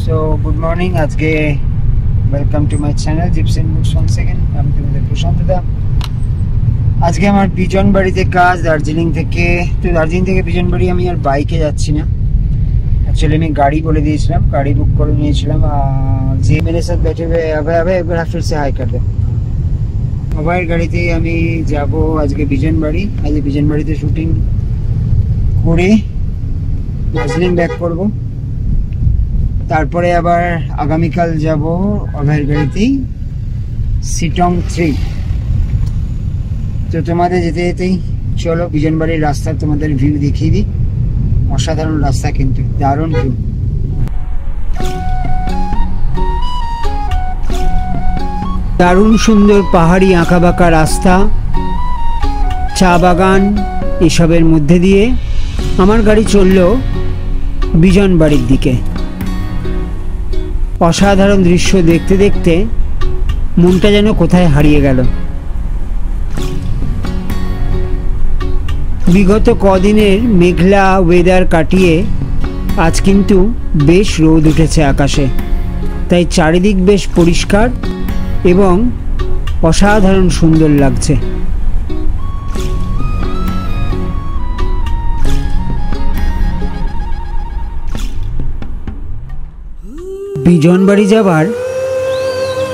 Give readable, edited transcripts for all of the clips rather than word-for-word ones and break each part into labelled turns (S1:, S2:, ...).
S1: So good morning. আজকে welcome to my channel Gypsy Books one second. আমি তোমাদের প্রশান্ত দা। আজকে আমার বিজনবাড়িতে কাজ দার্জিলিং থেকে। তো দার্জিলিং থেকে বিজনবাড়ি আমি আর বাইকে যাচ্ছি না, एक्चुअली मैं गाड़ी बोले दिए गाड़ी बुक कर जी मेरे साथ बैठे हुए अभय अभय एक बार फिर से हाई कर दे। अभयर गाड़ीते আমি যাব আজকে বিজনবাড়ি। আজ বিজনবাড়িতে শুটিং করে দার্জিলিং ব্যাক করব, তারপরে আবার আগামীকাল যাব অভয়ের গাড়িতেই সিটং 3। তো তোমাদের যেতে যেতেই চলো বিজনবাড়ির রাস্তার তোমাদের ভিউ দেখিয়ে দিই। অসাধারণ রাস্তা, কিন্তু দারুণ ভিউ। দারুণ সুন্দর পাহাড়ি আঁকাবাঁকা রাস্তা, চা বাগান, এসবের মধ্যে দিয়ে আমার গাড়ি চলল বিজনবাড়ির দিকে। অসাধারণ দৃশ্য দেখতে দেখতে মনটা যেন কোথায় হারিয়ে গেল। বিগত কদিনের মেঘলা ওয়েদার কাটিয়ে আজ কিন্তু বেশ রোদ উঠেছে আকাশে, তাই চারিদিক বেশ পরিষ্কার এবং অসাধারণ সুন্দর লাগছে। বিজনবাড়ি যাবার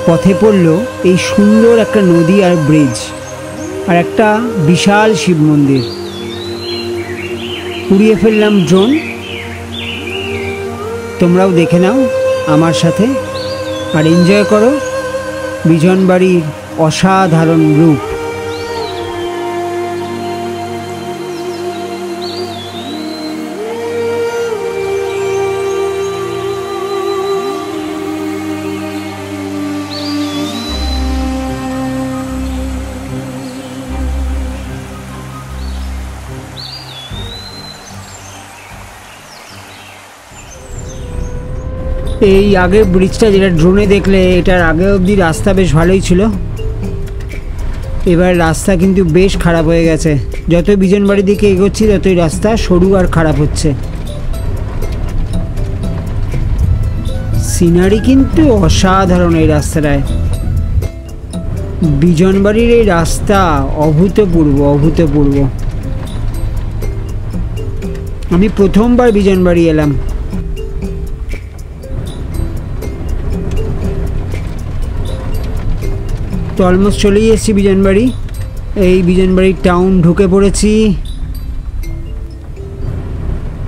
S1: পথে পড়ল এই সুন্দর একটা নদী আর ব্রিজ, আর একটা বিশাল শিব মন্দির। উড়িয়ে ফেললাম ড্রোন, তোমরাও দেখে নাও আমার সাথে আর এনজয় করো বিজনবাড়ির অসাধারণ রূপ। এই আগের ব্রিজটা যেটা ড্রোনে দেখলে, এটার আগে অবধি রাস্তা বেশ ভালোই ছিল, এবার রাস্তা কিন্তু বেশ খারাপ হয়ে গেছে। যত বিজনবাড়ির দিকে এগোচ্ছি ততই রাস্তা সরু আর খারাপ হচ্ছে। সিনারি কিন্তু অসাধারণ এই রাস্তাটায়। বিজনবাড়ির এই রাস্তা অভূতপূর্ব অভূতপূর্ব। আমি প্রথমবার বিজনবাড়ি এলাম। তো অলমোস্ট চলেই এসেছি বিজনবাড়ি। এই বিজনবাড়ির টাউন ঢুকে পড়েছি।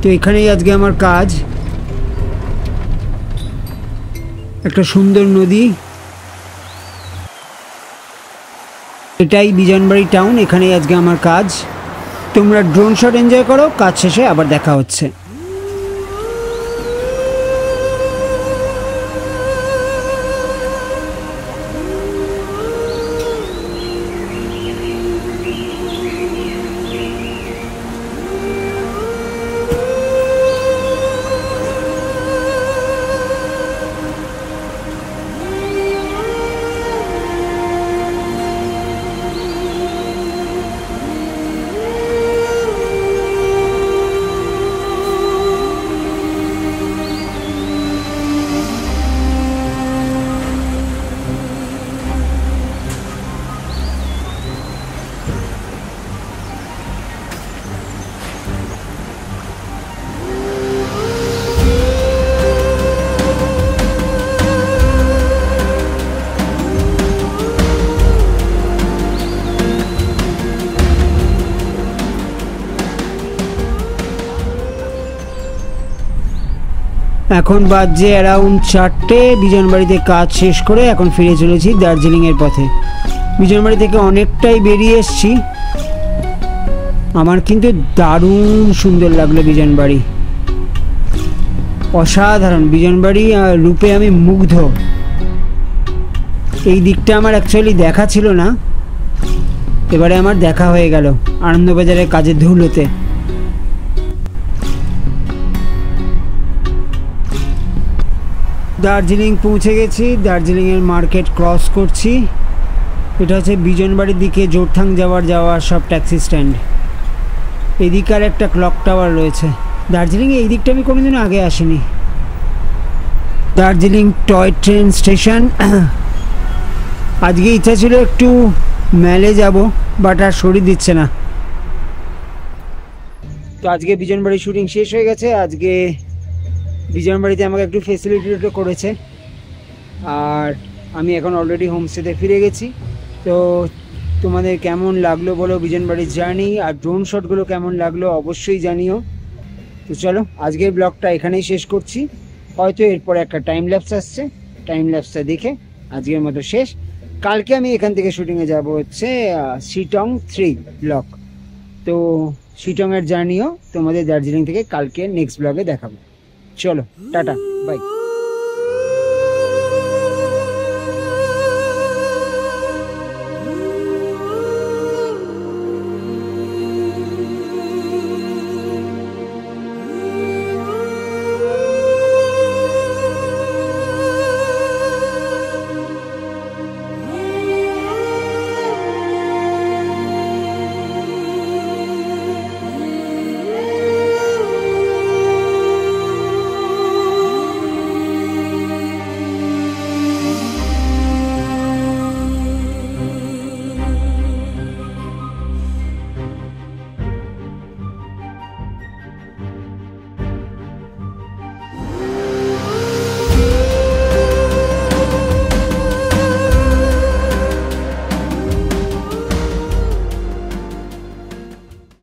S1: তো এখানেই আজকে আমার কাজ। একটা সুন্দর নদী, এটাই বিজনবাড়ি টাউন, এখানেই আজকে আমার কাজ। তোমরা ড্রোন শট এনজয় করো, কাজ শেষে আবার দেখা হচ্ছে। এখন বাজে অ্যারাউন্ড 4টে। বিজনবাড়িতে কাজ শেষ করে এখন ফিরে চলেছি দার্জিলিংয়ের পথে। বিজনবাড়ি থেকে অনেকটাই বেরিয়ে এসেছি। আমার কিন্তু দারুণ সুন্দর লাগলো বিজনবাড়ি, অসাধারণ। বিজনবাড়ি রূপে আমি মুগ্ধ। এই দিকটা আমার অ্যাকচুয়ালি দেখা ছিল না, এবারে আমার দেখা হয়ে গেল আনন্দবাজারের কাজের ধুলোতে। দার্জিলিং পৌঁছে গেছি, দার্জিলিংয়ের মার্কেট ক্রস করছি। এটা হচ্ছে বিজনবাড়ির দিকে জোরথাং যাওয়ার সব ট্যাক্সি স্ট্যান্ড। এদিকে আর একটা ক্লক টাওয়ার রয়েছে। দার্জিলিংয়ে এই দিকটা আমি কোনোদিনও আগে আসিনি। Darjeeling toy train station. আজকে ইচ্ছা ছিল একটু মেলে যাব, বাট আর শরীর দিচ্ছে না। তো আজকে বিজনবাড়ি শুটিং শেষ হয়ে গেছে। আজকে বিজনবাড়িতে আমাকে একটু ফেসিলিটি করেছে, আর আমি এখন অলরেডি হোমস্টেতে ফিরে গেছি। তো তোমাদের কেমন লাগলো বলো বিজনবাড়ির জার্নি, আর ড্রোন শটগুলো কেমন লাগলো অবশ্যই জানিও। তো চলো আজকের ব্লগটা এখানেই শেষ করছি। হয়তো এরপরে একটা টাইম ল্যাপস আসছে, টাইম ল্যাপসটা দেখে আজকের মতো শেষ। কালকে আমি এখান থেকে শুটিংয়ে যাব হচ্ছে শিটং 3 ব্লক। তো শিটংয়ের জার্নিও তোমাদের দার্জিলিং থেকে কালকে নেক্সট ব্লগে দেখাবো। চলো টাটা, বাই।